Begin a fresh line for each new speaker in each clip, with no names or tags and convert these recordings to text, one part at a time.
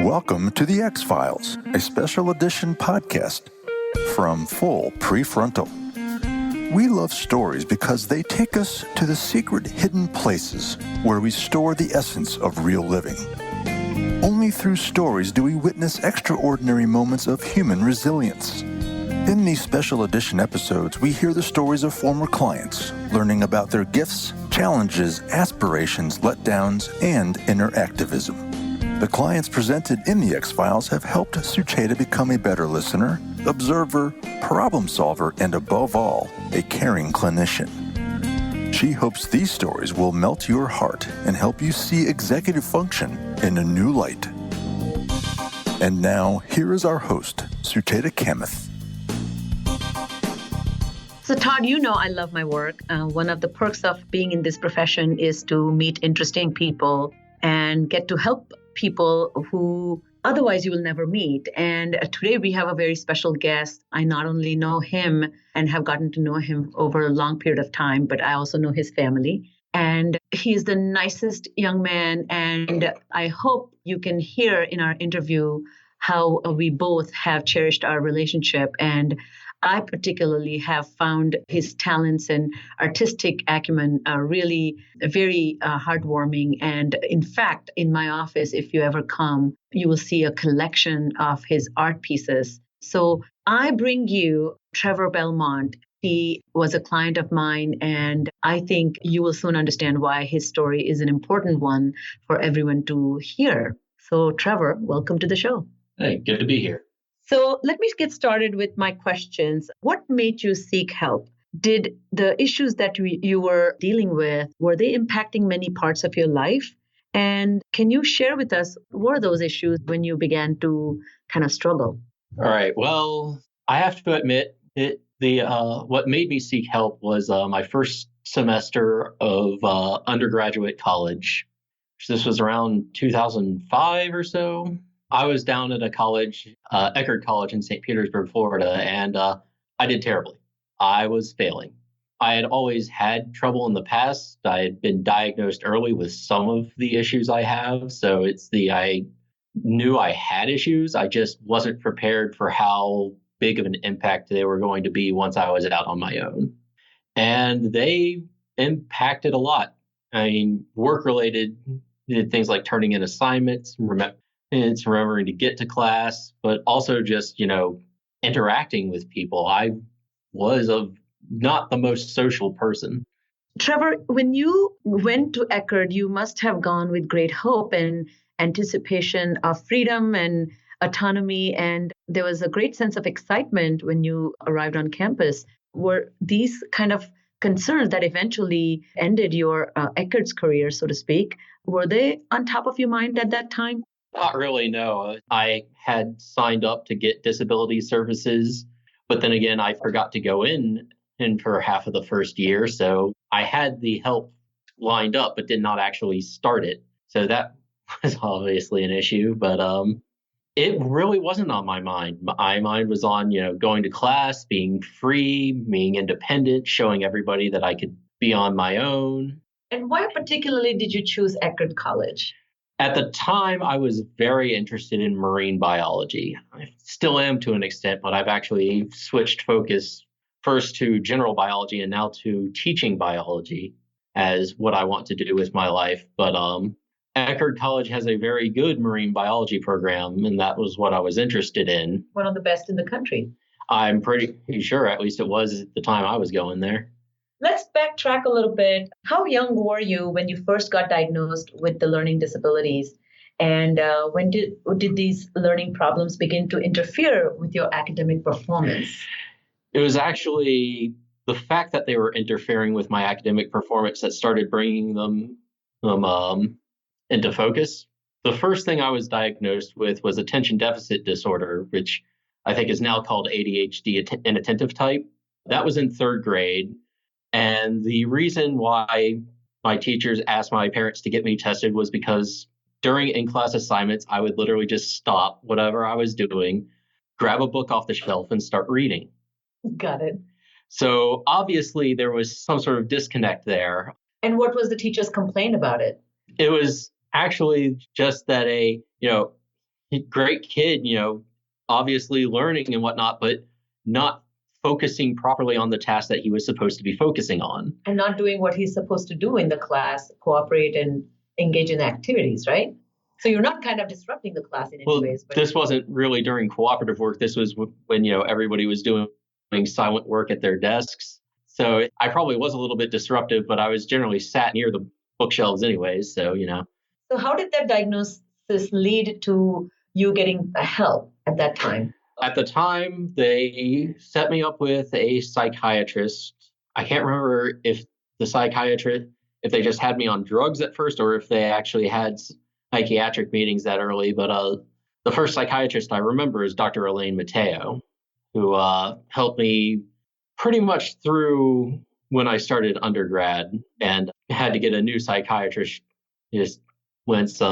Welcome to the ExFiles, a special edition podcast from Full Prefrontal. We love stories because they take us to the secret hidden places where we store the essence of real living. Only through stories do we witness extraordinary moments of human resilience. In these special edition episodes, we hear the stories of former clients, learning about their gifts, challenges, aspirations, letdowns, and inner activism. The clients presented in the ExFiles have helped Sucheta become a better listener, observer, problem solver, and above all, a caring clinician. She hopes these stories will melt your heart and help you see executive function in a new light. And now, here is our host, Sucheta Kamath.
So Todd, you know I love my work. One of the perks of being in this profession is to meet interesting people and get to help people who otherwise you will never meet. And today we have a very special guest. I not only know him and have gotten to know him over a long period of time, but I also know his family. And he's the nicest young man. And I hope you can hear in our interview how we both have cherished our relationship. And I particularly have found his talents and artistic acumen really very heartwarming. And in fact, in my office, if you ever come, you will see a collection of his art pieces. So I bring you Trevor Belmont. He was a client of mine, and I think you will soon understand why his story is an important one for everyone to hear. So Trevor, welcome to the show.
Hey, good to be here.
So let me get started with my questions. What made you seek help? Did the issues that you were dealing with, were they impacting many parts of your life? And can you share with us, what were those issues when you began to kind of struggle?
All right. Well, I have to admit, what made me seek help was my first semester of undergraduate college. This was around 2005 or so. I was down at a college, Eckerd College in St. Petersburg, Florida, and I did terribly. I was failing. I had always had trouble in the past. I had been diagnosed early with some of the issues I have. So I knew I had issues. I just wasn't prepared for how big of an impact they were going to be once I was out on my own. And they impacted a lot. I mean, work-related, did things like turning in assignments, remembering to get to class, but also just, interacting with people. I was not the most social person.
Trevor, when you went to Eckerd, you must have gone with great hope and anticipation of freedom and autonomy. And there was a great sense of excitement when you arrived on campus. Were these kind of concerns that eventually ended your Eckerd's career, so to speak, were they on top of your mind at that time?
Not really, no. I had signed up to get disability services, but then again, I forgot to go in for half of the first year. So I had the help lined up, but did not actually start it. So that was obviously an issue, but it really wasn't on my mind. My mind was on, going to class, being free, being independent, showing everybody that I could be on my own.
And why particularly did you choose Eckerd College?
At the time, I was very interested in marine biology. I still am to an extent, but I've actually switched focus first to general biology and now to teaching biology as what I want to do with my life. But Eckerd College has a very good marine biology program, and that was what I was interested in.
One of the best in the country.
I'm pretty sure, at least it was at the time I was going there.
Let's backtrack a little bit. How young were you when you first got diagnosed with the learning disabilities? And when did these learning problems begin to interfere with your academic performance?
It was actually the fact that they were interfering with my academic performance that started bringing them into focus. The first thing I was diagnosed with was attention deficit disorder, which I think is now called ADHD, inattentive type. That was in third grade. And the reason why my teachers asked my parents to get me tested was because during in-class assignments, I would literally just stop whatever I was doing, grab a book off the shelf, and start reading.
Got it.
So obviously there was some sort of disconnect there.
And what was the teacher's complaint about it?
It was actually just that great kid, obviously learning and whatnot, but not focusing properly on the task that he was supposed to be focusing on.
And not doing what he's supposed to do in the class, cooperate and engage in activities, right? So you're not kind of disrupting the class in any ways.
But this wasn't really during cooperative work. This was when, everybody was doing silent work at their desks. So I probably was a little bit disruptive, but I was generally sat near the bookshelves anyways. So,
So how did that diagnosis lead to you getting help at that time?
At the time, they set me up with a psychiatrist. I can't remember if the psychiatrist, if they just had me on drugs at first or if they actually had psychiatric meetings that early. But the first psychiatrist I remember is Dr. Elaine Mateo, who helped me pretty much through when I started undergrad and had to get a new psychiatrist just once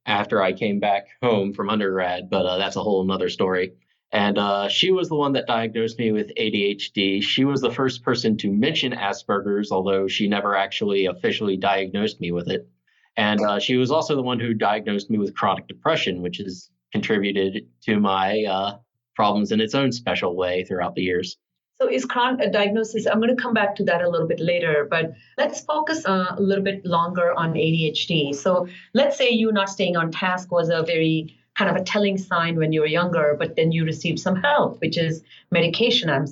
after I came back home from undergrad, but that's a whole nother story. And she was the one that diagnosed me with ADHD. She was the first person to mention Asperger's, although she never actually officially diagnosed me with it. And she was also the one who diagnosed me with chronic depression, which has contributed to my problems in its own special way throughout the years.
So is chronic diagnosis, I'm going to come back to that a little bit later, but let's focus a little bit longer on ADHD. So let's say you not staying on task was a very kind of a telling sign when you were younger, but then you received some help, which is medication, I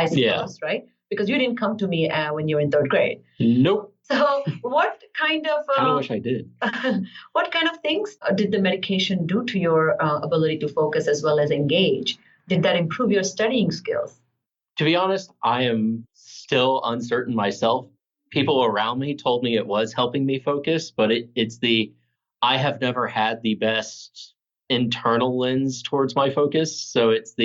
suppose, right? Because you didn't come to me when you were in third grade.
Nope.
So what kind of...
I kind of wish I did.
What kind of things did the medication do to your ability to focus as well as engage? Did that improve your studying skills?
To be honest, I am still uncertain myself. People around me told me it was helping me focus, but I have never had the best internal lens towards my focus. So it's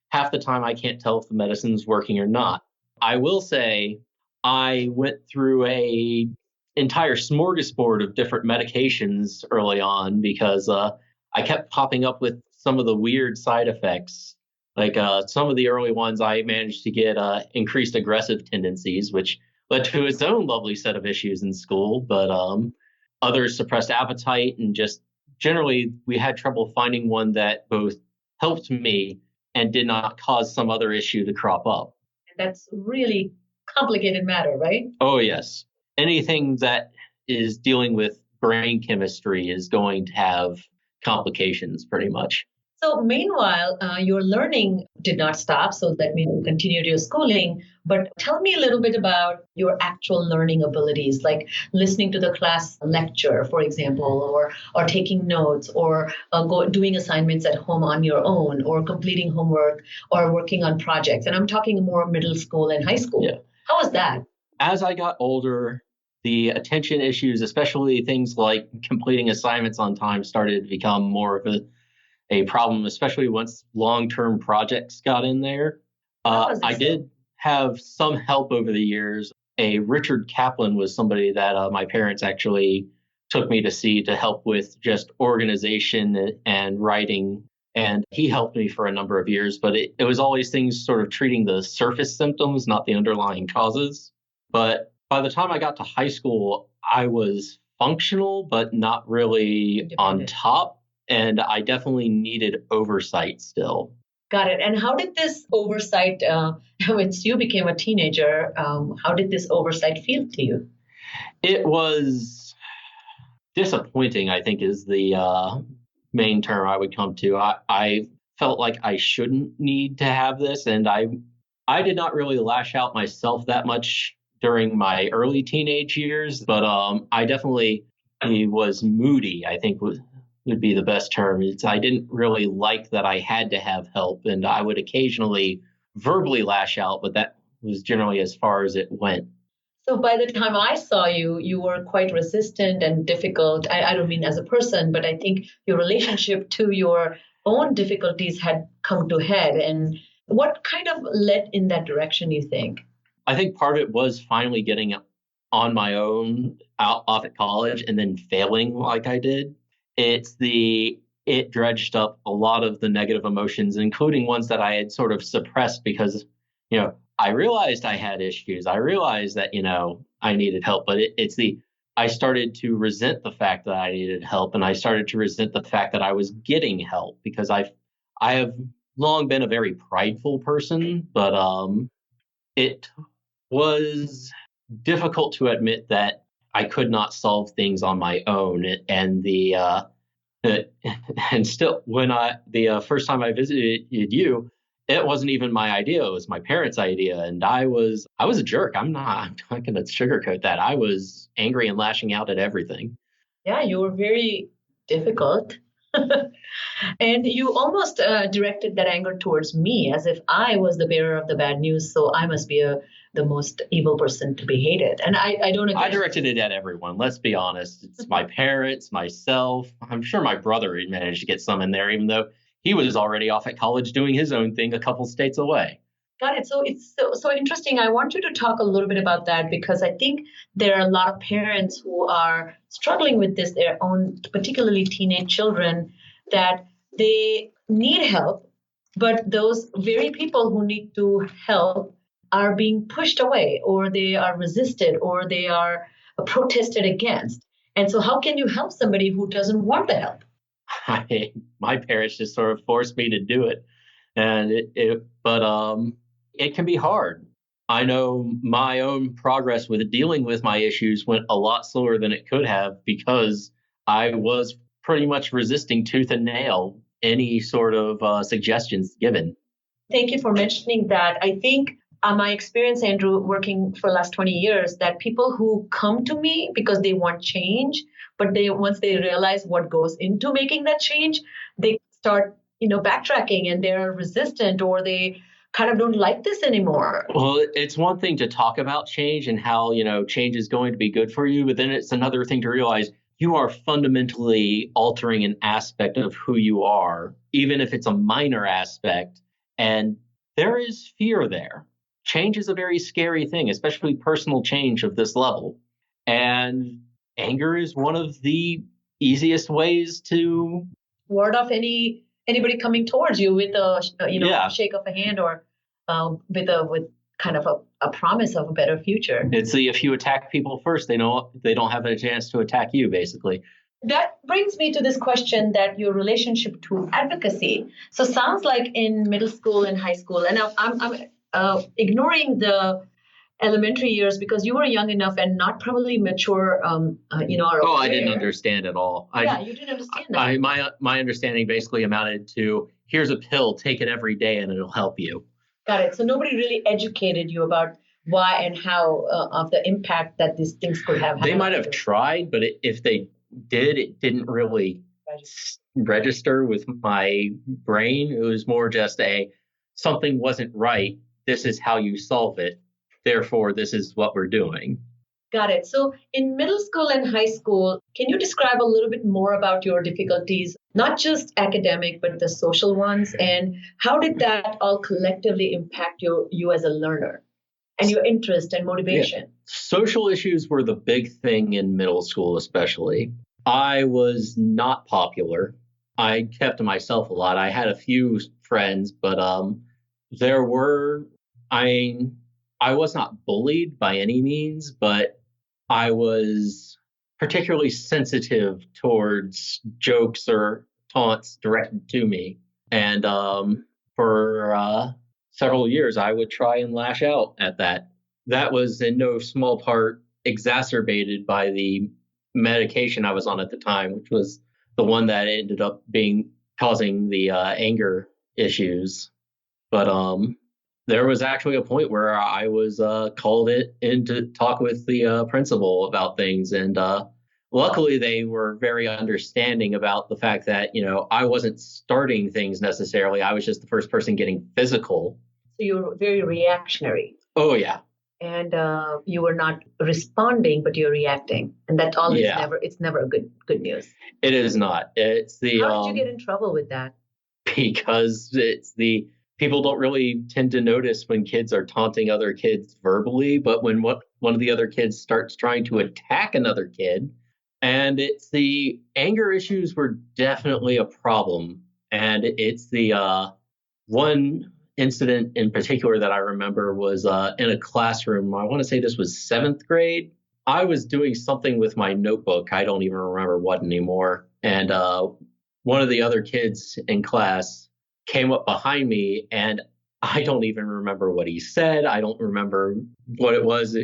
half the time I can't tell if the medicine's working or not. I will say I went through a entire smorgasbord of different medications early on because I kept popping up with some of the weird side effects. Like some of the early ones, I managed to get increased aggressive tendencies, which led to its own lovely set of issues in school. But others suppressed appetite, and just generally, we had trouble finding one that both helped me and did not cause some other issue to crop up.
That's really complicated matter, right?
Oh, yes. Anything that is dealing with brain chemistry is going to have complications pretty much.
So meanwhile, your learning did not stop, so that means you continued your schooling. But tell me a little bit about your actual learning abilities, like listening to the class lecture, for example, or taking notes, or doing assignments at home on your own, or completing homework, or working on projects. And I'm talking more middle school and high school. Yeah. How was that?
As I got older, the attention issues, especially things like completing assignments on time, started to become more of a problem, especially once long-term projects got in there. I did have some help over the years. Richard Kaplan was somebody that my parents actually took me to see to help with just organization and writing. And he helped me for a number of years, but it was always things sort of treating the surface symptoms, not the underlying causes. But by the time I got to high school, I was functional, but not really on top. And I definitely needed oversight still.
Got it. And how did this oversight, once you became a teenager, how did this oversight feel to you?
It was disappointing, I think, is the main term I would come to. I felt like I shouldn't need to have this. And I did not really lash out myself that much during my early teenage years. But I definitely was moody, I think would be the best term. I didn't really like that I had to have help, and I would occasionally verbally lash out, but that was generally as far as it went.
So by the time I saw you, you were quite resistant and difficult. I don't mean as a person, but I think your relationship to your own difficulties had come to head. And what kind of led in that direction, you think?
I think part of it was finally getting on my own off at college and then failing like I did. It dredged up a lot of the negative emotions, including ones that I had sort of suppressed because, I realized I had issues. I realized that, I needed help, but I started to resent the fact that I needed help, and I started to resent the fact that I was getting help because I have long been a very prideful person, but it was difficult to admit that I could not solve things on my own, and and still when the first time I visited you, it wasn't even my idea, it was my parents' idea, and I was a jerk. I'm not going to sugarcoat that. I was angry and lashing out at everything.
Yeah, you were very difficult. And you almost directed that anger towards me as if I was the bearer of the bad news. So I must be the most evil person to be hated. And I don't agree.
I directed it at everyone. Let's be honest. It's my parents, myself. I'm sure my brother managed to get some in there, even though he was already off at college doing his own thing a couple states away.
Got it. So it's so interesting. I want you to talk a little bit about that because I think there are a lot of parents who are struggling with this, their own, particularly teenage children, that they need help, but those very people who need to help are being pushed away or they are resisted or they are protested against. And so how can you help somebody who doesn't want the help?
My parents just sort of forced me to do it. And it can be hard. I know my own progress with dealing with my issues went a lot slower than it could have because I was pretty much resisting tooth and nail any sort of suggestions given.
Thank you for mentioning that. I think my experience, Andrew, working for the last 20 years, that people who come to me because they want change, but once they realize what goes into making that change, they start, backtracking and they're resistant or they kind of don't like this anymore.
Well, it's one thing to talk about change and how, change is going to be good for you, but then it's another thing to realize you are fundamentally altering an aspect of who you are, even if it's a minor aspect. And there is fear there. Change is a very scary thing, especially personal change of this level. And anger is one of the easiest ways to
ward off anybody coming towards you with a shake of a hand or with kind of a promise of a better future.
It's if you attack people first, they don't have a chance to attack you, basically.
That brings me to this question that your relationship to advocacy. So sounds like in middle school and high school, and I'm ignoring the elementary years because you were young enough and not probably mature. I
didn't understand at all.
You didn't understand that.
My understanding basically amounted to here's a pill, take it every day, and it'll help you.
Got it. So nobody really educated you about why and how of the impact that these things could have.
They might have tried, but if they did, it didn't really register with my brain. It was more just something wasn't right. This is how you solve it. Therefore, this is what we're doing.
Got it. So in middle school and high school, can you describe a little bit more about your difficulties, not just academic, but the social ones? And how did that all collectively impact you as a learner and your interest and motivation?
Yeah. Social issues were the big thing in middle school, especially. I was not popular. I kept to myself a lot. I had a few friends, but I was not bullied by any means, but I was particularly sensitive towards jokes or taunts directed to me. And for several years, I would try and lash out at that. That was in no small part exacerbated by the medication I was on at the time, which was the one that ended up causing the anger issues. But there was actually a point where I was called in to talk with the principal about things. And luckily, they were very understanding about the fact that, I wasn't starting things necessarily. I was just the first person getting physical.
So you were very reactionary.
Oh, yeah.
And you were not responding, but you're reacting. And that always it's never a good news.
It is not. It's the.
How did you get in trouble with that?
Because people don't really tend to notice when kids are taunting other kids verbally, but when one of the other kids starts trying to attack another kid, and it's the anger issues were definitely a problem. And it's the one incident in particular that I remember was in a classroom. I want to say this was 7th grade. I was doing something with my notebook. I don't even remember what anymore. And one of the other kids in class came up behind me, and I don't even remember what he said. I don't remember what it was,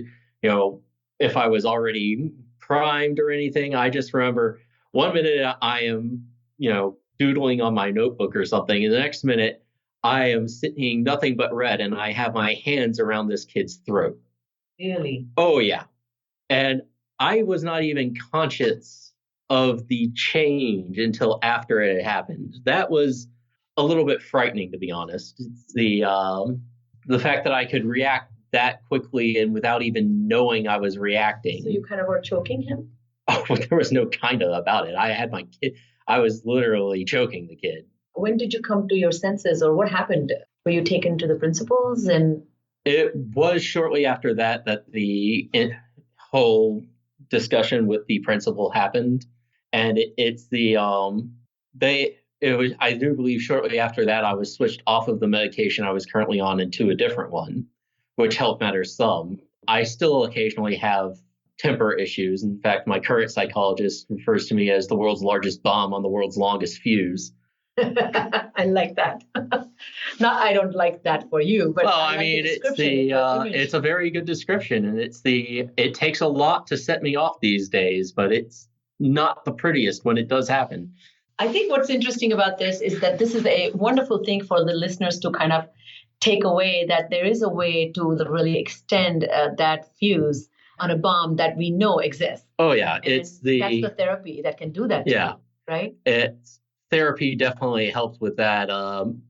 if I was already primed or anything. I just remember one minute I am, doodling on my notebook or something. And the next minute I am seeing nothing but red, and I have my hands around this kid's throat.
Really?
Oh, yeah. And I was not even conscious of the change until after it had happened. That was a little bit frightening, to be honest. It's the fact that I could react that quickly and without even knowing I was reacting.
So you kind of were choking him?
Oh, there was no kind of about it. I had my kid. I was literally choking the kid.
When did you come to your senses, or what happened? Were you taken to the principals? And
it was shortly after that the whole discussion with the principal happened, and I do believe shortly after that I was switched off of the medication I was currently on into a different one, which helped matters some. I still occasionally have temper issues. In fact, my current psychologist refers to me as the world's largest bomb on the world's longest fuse.
I like that. I don't like that for you, but
it's a very good description, and it takes a lot to set me off these days, but it's not the prettiest when it does happen.
I think what's interesting about this is that this is a wonderful thing for the listeners to kind of take away, that there is a way to really extend that fuse on a bomb that we know exists.
Oh yeah,
and that's the therapy that can do that.
Yeah,
right.
Therapy definitely helped with that.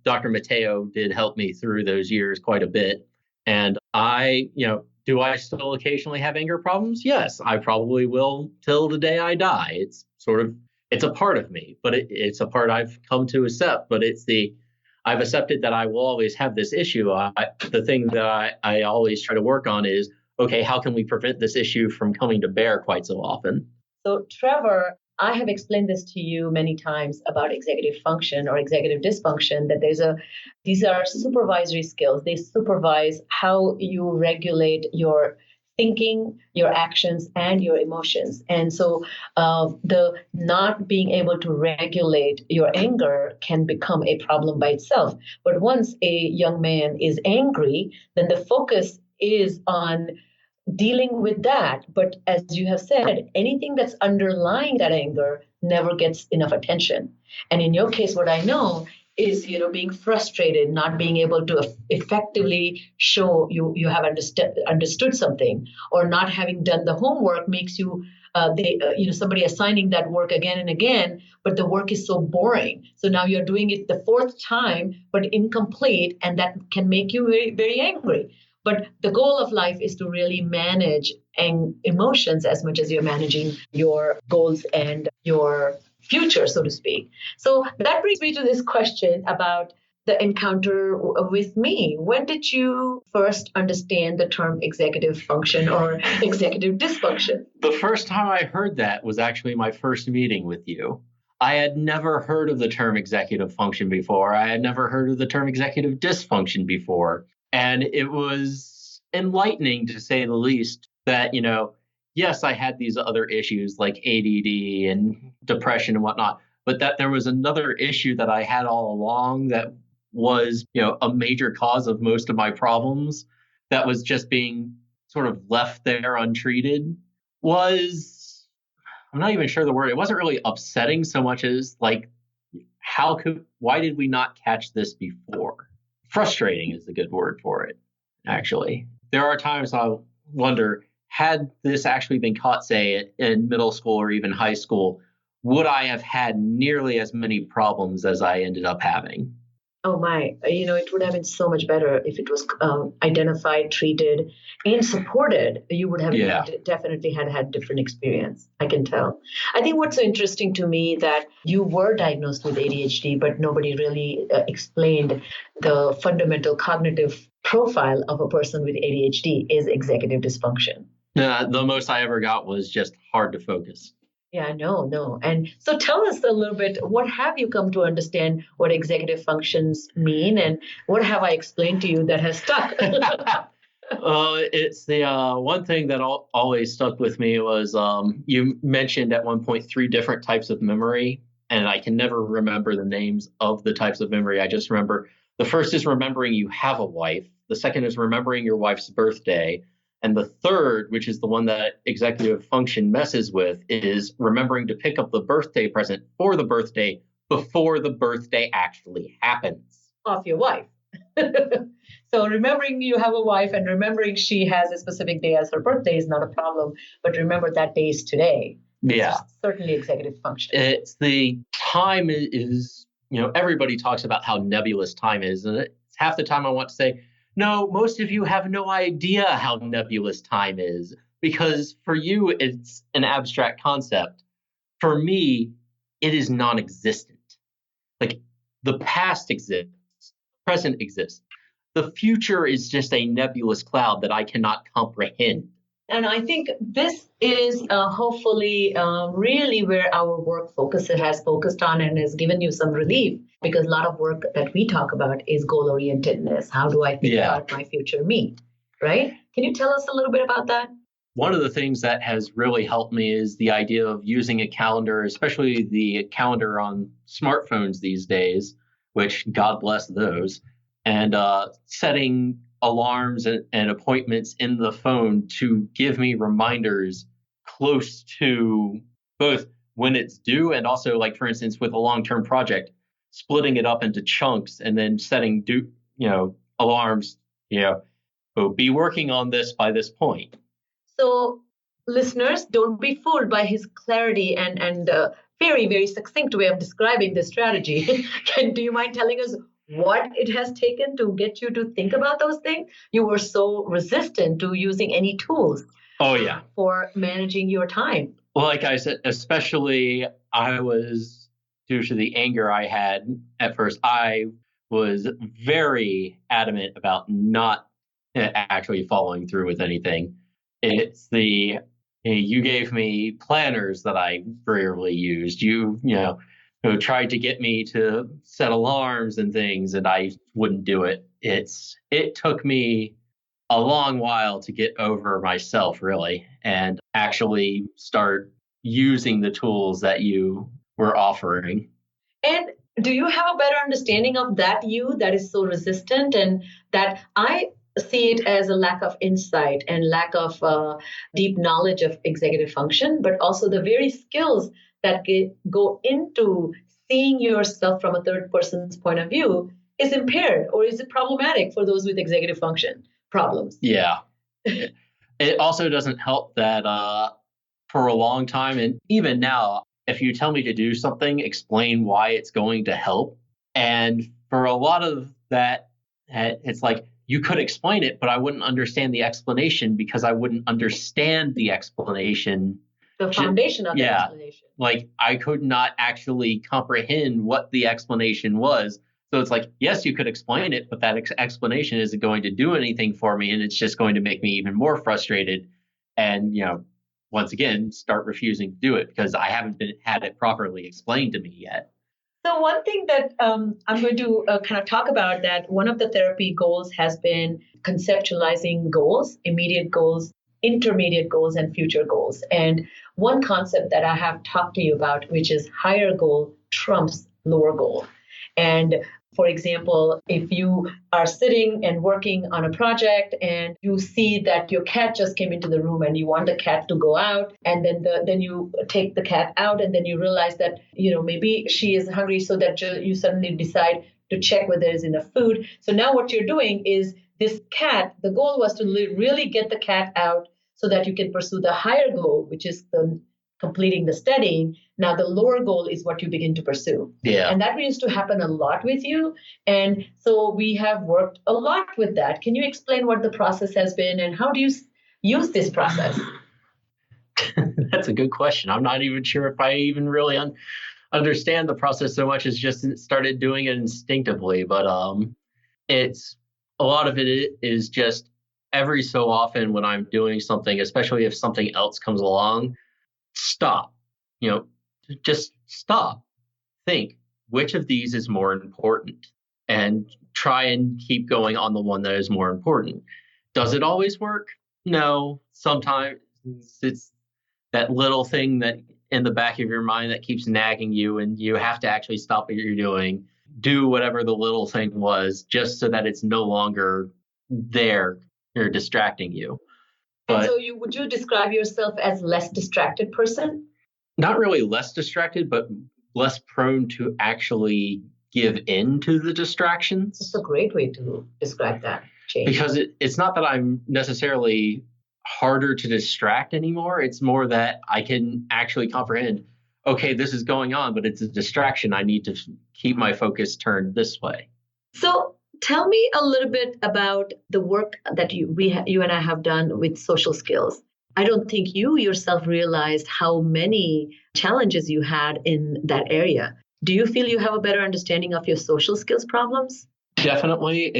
Dr. Mateo did help me through those years quite a bit. And do I still occasionally have anger problems? Yes, I probably will till the day I die. It's a part of me, but it's a part I've come to accept. But I've accepted that I will always have this issue. The thing that I always try to work on is, okay, how can we prevent this issue from coming to bear quite so often?
So, Trevor, I have explained this to you many times about executive function or executive dysfunction, that these are supervisory skills. They supervise how you regulate your thinking, your actions, and your emotions. And so the not being able to regulate your anger can become a problem by itself. But once a young man is angry, then the focus is on dealing with that. But as you have said, anything that's underlying that anger never gets enough attention. And in your case, what I know is, being frustrated, not being able to effectively show you have understood something, or not having done the homework makes you, somebody assigning that work again and again, but the work is so boring. So now you're doing it the fourth time, but incomplete, and that can make you very, very angry. But the goal of life is to really manage emotions as much as you're managing your goals and your future, so to speak. So that brings me to this question about the encounter with me. When did you first understand the term executive function or executive dysfunction?
The first time I heard that was actually my first meeting with you. I had never heard of the term executive function before. I had never heard of the term executive dysfunction before. And it was enlightening, to say the least, that, yes, I had these other issues like ADD and depression and whatnot, but that there was another issue that I had all along that was, a major cause of most of my problems, that was just being sort of left there untreated. I'm not even sure the word, it wasn't really upsetting so much as like, why did we not catch this before? Frustrating is the good word for it, actually. There are times I wonder, had this actually been caught, say, in middle school or even high school, would I have had nearly as many problems as I ended up having?
Oh my, it would have been so much better if it was identified, treated, and supported. You would have definitely had different experience. I can tell. I think what's so interesting to me that you were diagnosed with ADHD, but nobody really explained the fundamental cognitive profile of a person with ADHD is executive dysfunction.
The most I ever got was just hard to focus.
Yeah, no. And so tell us a little bit, what have you come to understand what executive functions mean, and what have I explained to you that has stuck?
It's the one thing that always stuck with me was you mentioned at one point 3 different types of memory, and I can never remember the names of the types of memory. I just remember the first is remembering you have a wife, the second is remembering your wife's birthday, and the third, which is the one that executive function messes with, is remembering to pick up the birthday present for the birthday before the birthday actually happens.
Of your wife. So remembering you have a wife and remembering she has a specific day as her birthday is not a problem, but remember that day is today.
Yeah.
Certainly executive function.
It's the time is, everybody talks about how nebulous time is. And it's half the time I want to say, no, most of you have no idea how nebulous time is, because for you, it's an abstract concept. For me, it is non-existent. Like the past exists, present exists. The future is just a nebulous cloud that I cannot comprehend.
And I think this is hopefully really where our work has focused on and has given you some relief, because a lot of work that we talk about is goal-orientedness. How do I think about my future me, right? Can you tell us a little bit about that?
One of the things that has really helped me is the idea of using a calendar, especially the calendar on smartphones these days, which God bless those, and setting alarms and appointments in the phone to give me reminders close to both when it's due and also, like, for instance, with a long-term project, splitting it up into chunks and then setting alarms, we'll be working on this by this point.
So listeners, don't be fooled by his clarity and very, very succinct way of describing this strategy. Do you mind telling us what it has taken to get you to think about those things? You were so resistant to using any tools.
Oh, yeah.
For managing your time.
Well, like I said, especially I was, due to the anger I had at first, I was very adamant about not actually following through with anything. It's you gave me planners that I rarely used. You tried to get me to set alarms and things, and I wouldn't do it. It took me a long while to get over myself, really, and actually start using the tools that you were offering.
And do you have a better understanding of that you that is so resistant, and that I see it as a lack of insight and lack of deep knowledge of executive function, but also the very skills that go into seeing yourself from a third person's point of view is impaired, or is it problematic for those with executive function problems?
Yeah. It also doesn't help that for a long time, and even now, if you tell me to do something, explain why it's going to help. And for a lot of that, it's like, you could explain it, but I wouldn't understand the explanation because I wouldn't understand the explanation.
The foundation of the explanation.
Like, I could not actually comprehend what the explanation was. So it's like, yes, you could explain it, but that explanation isn't going to do anything for me. And it's just going to make me even more frustrated. And, once again, start refusing to do it because I haven't had it properly explained to me yet.
So one thing that I'm going to kind of talk about, that one of the therapy goals has been conceptualizing goals, immediate goals, intermediate goals, and future goals. And one concept that I have talked to you about, which is higher goal trumps lower goal. And for example, if you are sitting and working on a project and you see that your cat just came into the room and you want the cat to go out, and then you take the cat out, and then you realize that, maybe she is hungry, so that you suddenly decide to check whether there's enough food. So now what you're doing is this cat, the goal was to really get the cat out so that you can pursue the higher goal, which is completing the studying. Now the lower goal is what you begin to pursue.
Yeah.
And that used to happen a lot with you. And so we have worked a lot with that. Can you explain what the process has been and how do you use this process?
That's a good question. I'm not even sure if I even really understand the process so much as just started doing it instinctively. But it's a lot of it is just every so often when I'm doing something, especially if something else comes along, stop, just stop, think, which of these is more important, and try and keep going on the one that is more important. Does it always work? No. Sometimes it's that little thing that in the back of your mind that keeps nagging you, and you have to actually stop what you're doing, do whatever the little thing was, just so that it's no longer there or distracting you.
And
But
so would you describe yourself as less distracted person?
not really less distracted, but less prone to actually give in to the distractions.
That's a great way to describe that change.
Because it's not that I'm necessarily harder to distract anymore. It's more that I can actually comprehend, okay, this is going on, but it's a distraction. I need to keep my focus turned this way.
So tell me a little bit about the work that you and I have done with social skills. I don't think you yourself realized how many challenges you had in that area. Do you feel you have a better understanding of your social skills problems?
Definitely.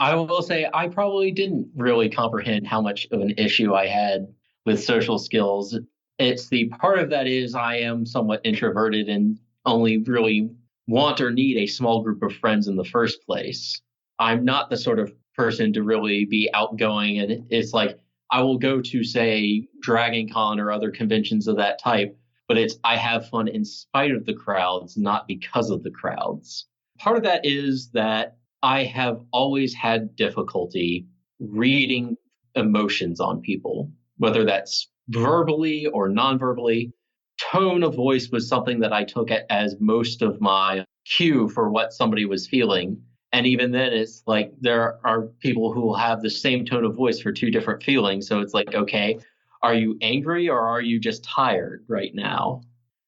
I will say I probably didn't really comprehend how much of an issue I had with social skills. It's the part of that is I am somewhat introverted and only really want or need a small group of friends in the first place. I'm not the sort of person to really be outgoing. And it's like I will go to, say, Dragon Con or other conventions of that type, but I have fun in spite of the crowds, not because of the crowds. Part of that is that I have always had difficulty reading emotions on people, whether that's verbally or non-verbally. Tone of voice was something that I took as most of my cue for what somebody was feeling. And even then, it's like there are people who will have the same tone of voice for two different feelings. So it's like, okay, are you angry or are you just tired right now?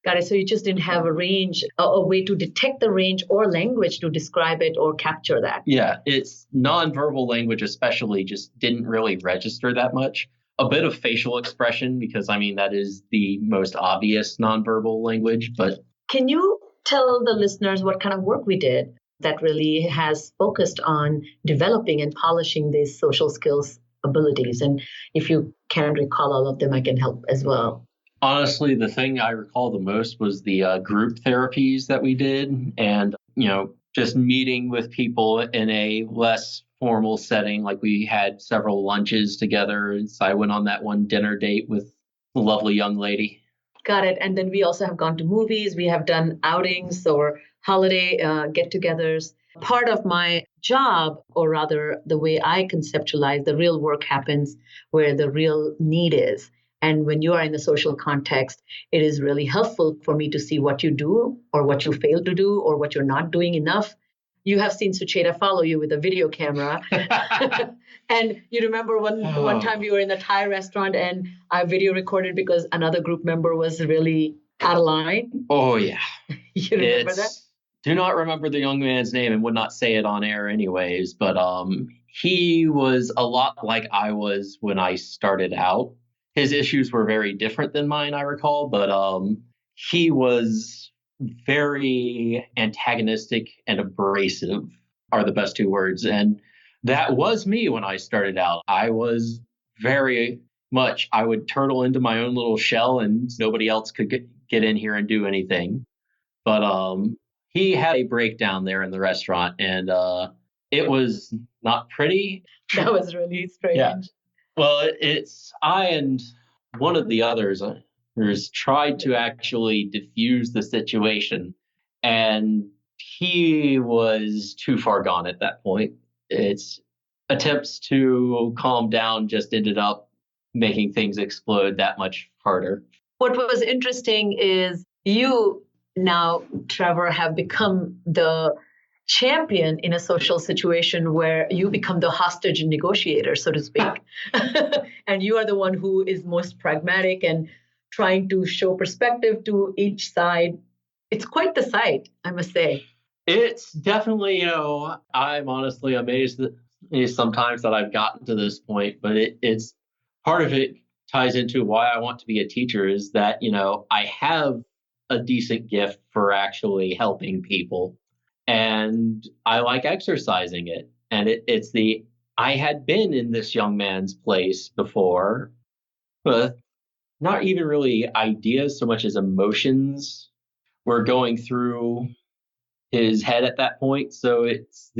Got it. So you just didn't have a range, a way to detect the range or language to describe it or capture that.
Yeah, it's nonverbal language especially just didn't really register that much. A bit of facial expression, because I mean, that is the most obvious nonverbal language. But
can you tell the listeners what kind of work we did that really has focused on developing and polishing these social skills abilities? And if you can't recall all of them, I can help as well.
Honestly, the thing I recall the most was the group therapies that we did, and just meeting with people in a less formal setting. Like we had several lunches together, and so I went on that one dinner date with a lovely young lady.
Got it. And then we also have gone to movies. We have done outings or holiday get-togethers. Part of my job, or rather the way I conceptualize the real work, happens where the real need is. And when you are in the social context, it is really helpful for me to see what you do or what you fail to do or what you're not doing enough. You have seen Sucheta follow you with a video camera. And you remember one time you were in a Thai restaurant and I video recorded because another group member was really out of line.
Oh, yeah.
You remember that?
Do not remember the young man's name and would not say it on air anyways. But he was a lot like I was when I started out. His issues were very different than mine, I recall, but he was very antagonistic and abrasive are the best two words. And that was me when I started out. I was very much, I would turtle into my own little shell and nobody else could get in here and do anything. But he had a breakdown there in the restaurant and it was not pretty.
That was really strange.
Yeah. Well, I and one of the others tried to actually diffuse the situation, and he was too far gone at that point. Its attempts to calm down just ended up making things explode that much harder.
What was interesting is you now, Trevor, have become the champion in a social situation where you become the hostage negotiator, so to speak. And you are the one who is most pragmatic and trying to show perspective to each side. It's quite the sight, I must say.
It's definitely, I'm honestly amazed that sometimes that I've gotten to this point, but it's part of it ties into why I want to be a teacher is that, I have a decent gift for actually helping people. And I like exercising it. And I had been in this young man's place before, but not even really ideas so much as emotions were going through his head at that point. So it's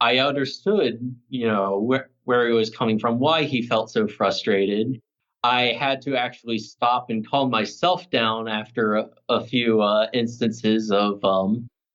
I understood, where he was coming from, why he felt so frustrated. I had to actually stop and calm myself down after a few instances of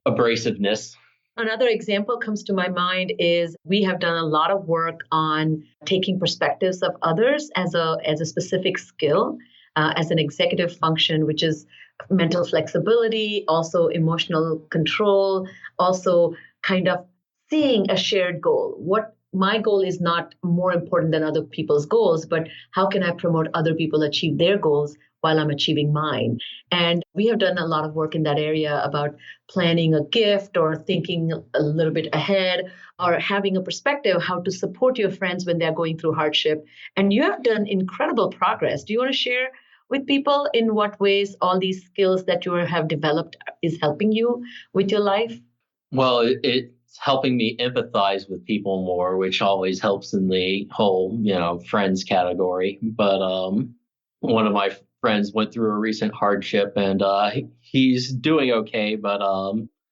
abrasiveness.
Another example comes to my mind is we have done a lot of work on taking perspectives of others as a specific skill, as an executive function, which is mental flexibility, also emotional control, also kind of seeing a shared goal. What my goal is not more important than other people's goals, but how can I promote other people achieve their goals while I'm achieving mine? And we have done a lot of work in that area about planning a gift or thinking a little bit ahead or having a perspective how to support your friends when they're going through hardship. And you have done incredible progress. Do you want to share with people in what ways all these skills that you have developed is helping you with your life?
Well, it's helping me empathize with people more, which always helps in the whole, friends category. But one of my friends went through a recent hardship, and he's doing okay, but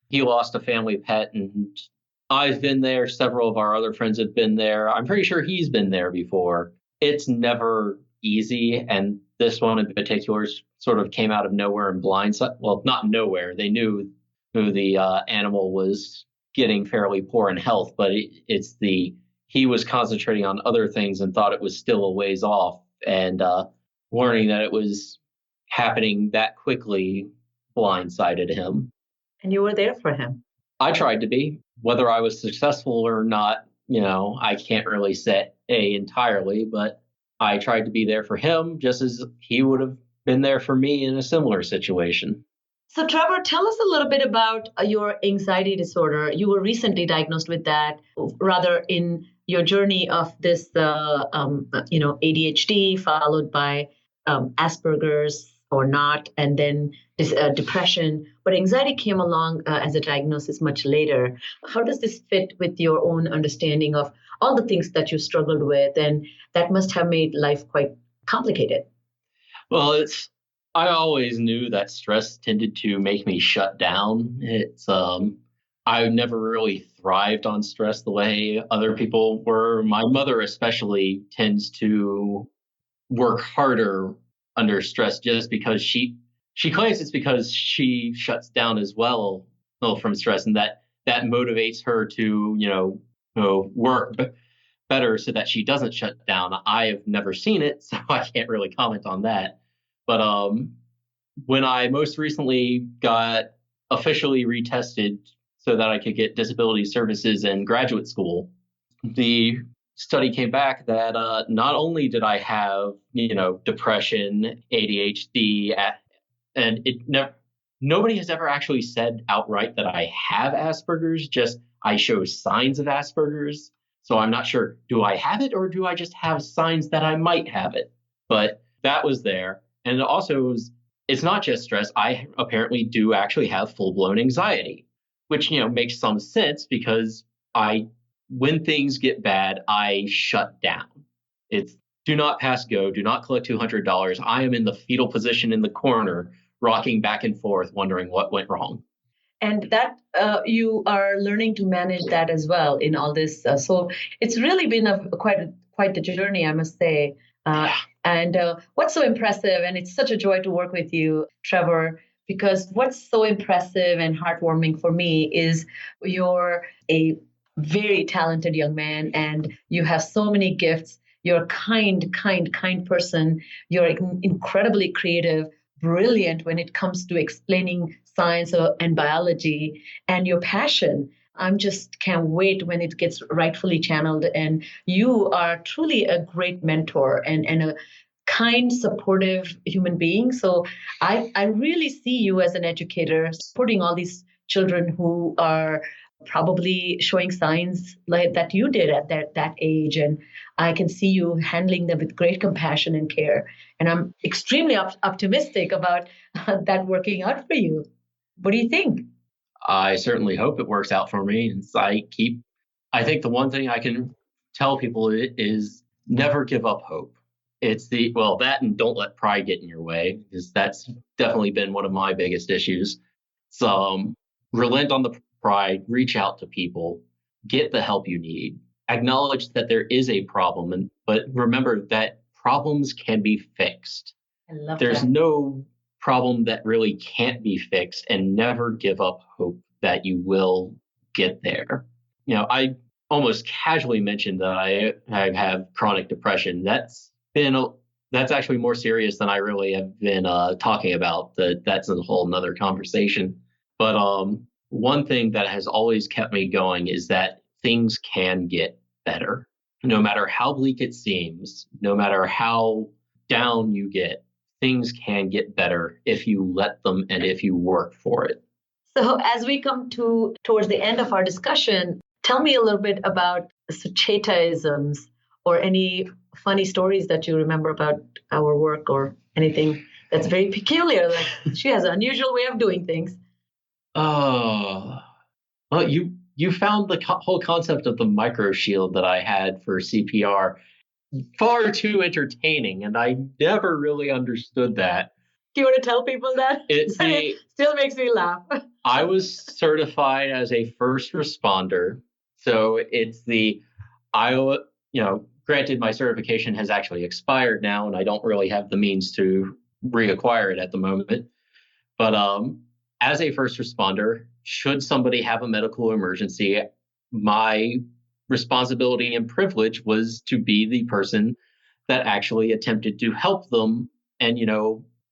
he lost a family pet, and I've been there. Several of our other friends have been there. I'm pretty sure he's been there before. It's never easy, and this one in particular sort of came out of nowhere and blindside. Well, not nowhere. They knew who the animal was getting fairly poor in health, but he was concentrating on other things and thought it was still a ways off, and learning that it was happening that quickly blindsided him.
And you were there for him.
I tried to be. Whether I was successful or not, I can't really say entirely, but I tried to be there for him just as he would have been there for me in a similar situation.
So, Trevor, tell us a little bit about your anxiety disorder. You were recently diagnosed with that, rather in your journey of this, ADHD, followed by Asperger's or not, and then this depression. But anxiety came along as a diagnosis much later. How does this fit with your own understanding of all the things that you struggled with, and that must have made life quite complicated?
Well, I always knew that stress tended to make me shut down. I never really thrived on stress the way other people were. My mother especially tends to work harder under stress just because she claims it's because she shuts down as well from stress, and that motivates her to work better so that she doesn't shut down. I have never seen it, so I can't really comment on that. But when I most recently got officially retested so that I could get disability services in graduate school, the study came back that not only did I have, depression, ADHD, and nobody has ever actually said outright that I have Asperger's, just I show signs of Asperger's. So I'm not sure, do I have it or do I just have signs that I might have it? But that was there. And it also it's not just stress. I apparently do actually have full-blown anxiety, which, makes some sense because when things get bad, I shut down. It's do not pass go, do not collect $200. I am in the fetal position in the corner, rocking back and forth, wondering what went wrong.
And that you are learning to manage that as well in all this. So it's really been quite the journey, I must say. And what's so impressive, and it's such a joy to work with you, Trevor, because what's so impressive and heartwarming for me is you're a very talented young man and you have so many gifts. You're a kind person. You're incredibly creative, brilliant when it comes to explaining science and biology, and your passion. I'm just can't wait when it gets rightfully channeled. And you are truly a great mentor and a kind, supportive human being. So I really see you as an educator supporting all these children who are probably showing signs like that you did at that age. And I can see you handling them with great compassion and care. And I'm extremely optimistic about that working out for you. What do you think?
I certainly hope it works out for me. I think the one thing I can tell people is never give up hope. It's that and don't let pride get in your way, because that's definitely been one of my biggest issues. So relent on the pride, reach out to people, get the help you need. Acknowledge that there is a problem, but remember that problems can be fixed.
I love
There's
that.
no problem that really can't be fixed, and never give up hope that you will get there. I almost casually mentioned that I have chronic depression. That's actually more serious than I really have been talking about. That's a whole nother conversation. But one thing that has always kept me going is that things can get better. No matter how bleak it seems, no matter how down you get, things can get better if you let them and if you work for it.
So as we come towards the end of our discussion, tell me a little bit about Sucheta-isms or any funny stories that you remember about our work or anything that's very peculiar. Like she has an unusual way of doing things.
Oh, well, you found the whole concept of the micro shield that I had for CPR far too entertaining, and I never really understood that.
Do you want to tell people that?
It
still makes me laugh.
I was certified as a first responder, so it's granted my certification has actually expired now, and I don't really have the means to reacquire it at the moment. But as a first responder, should somebody have a medical emergency, my responsibility and privilege was to be the person that actually attempted to help them and,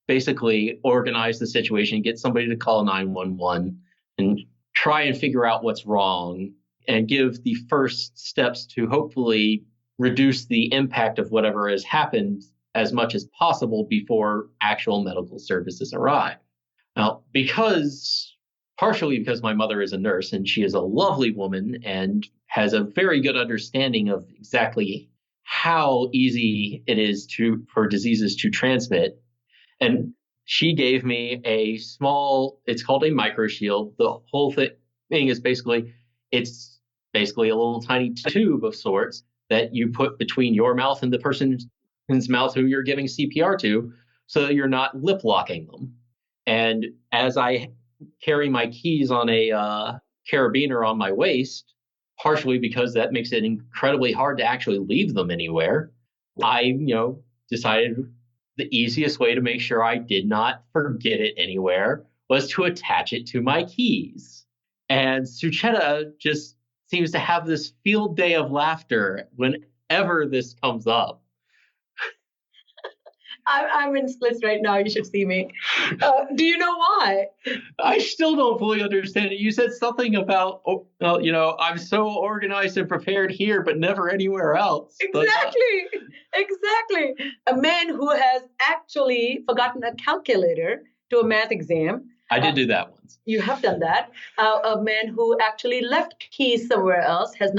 basically organize the situation, get somebody to call 911 and try and figure out what's wrong and give the first steps to hopefully reduce the impact of whatever has happened as much as possible before actual medical services arrive. Now, partially because my mother is a nurse and she is a lovely woman and has a very good understanding of exactly how easy it is for diseases to transmit. And she gave me it's called a micro shield. The whole thing is it's basically a little tiny tube of sorts that you put between your mouth and the person's mouth who you're giving CPR to, so that you're not lip locking them. And as I carry my keys on a carabiner on my waist, partially because that makes it incredibly hard to actually leave them anywhere, I, decided the easiest way to make sure I did not forget it anywhere was to attach it to my keys. And Sucheta just seems to have this field day of laughter whenever this comes up.
I'm in splits right now. You should see me. Do you know why?
I still don't fully understand it. You said something about, I'm so organized and prepared here, but never anywhere else.
Exactly. A man who has actually forgotten a calculator to a math exam.
I did do that once.
You have done that. A man who actually left keys somewhere else has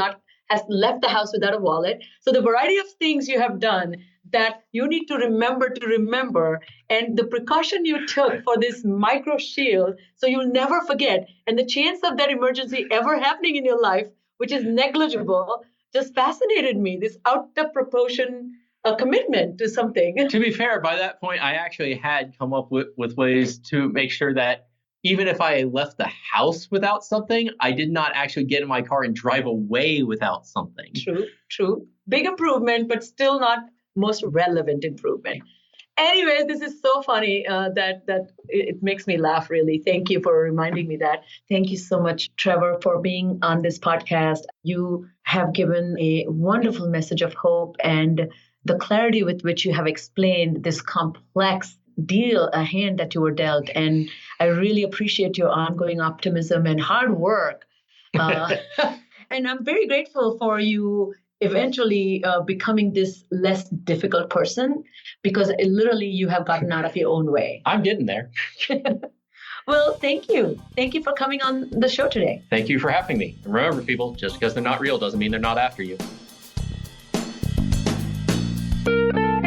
left the house without a wallet. So the variety of things you have done that you need to remember, and the precaution you took for this micro shield so you'll never forget, and the chance of that emergency ever happening in your life, which is negligible, just fascinated me. This out of proportion commitment to something.
To be fair, by that point, I actually had come up with ways to make sure that even if I left the house without something, I did not actually get in my car and drive away without something.
True. Big improvement, but still not most relevant improvement. Anyways, this is so funny that it makes me laugh, really. Thank you for reminding me that. Thank you so much, Trevor, for being on this podcast. You have given a wonderful message of hope and the clarity with which you have explained this complex a hand that you were dealt. And I really appreciate your ongoing optimism and hard work. And I'm very grateful for you eventually becoming this less difficult person, because literally you have gotten out of your own way.
I'm getting there.
Well, thank you. Thank you for coming on the show today.
Thank you for having me. And remember, people, just because they're not real doesn't mean they're not after you.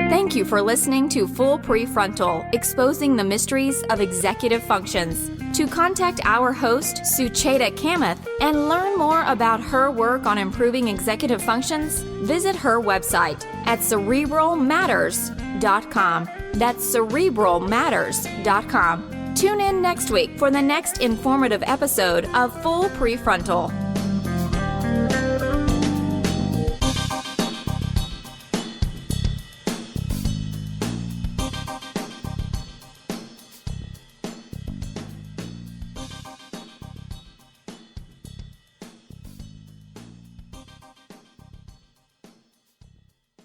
Thank you for listening to Full Prefrontal, exposing the mysteries of executive functions. To contact our host, Sucheta Kamath, and learn more about her work on improving executive functions, visit her website at cerebralmatters.com. That's cerebralmatters.com. Tune in next week for the next informative episode of Full Prefrontal.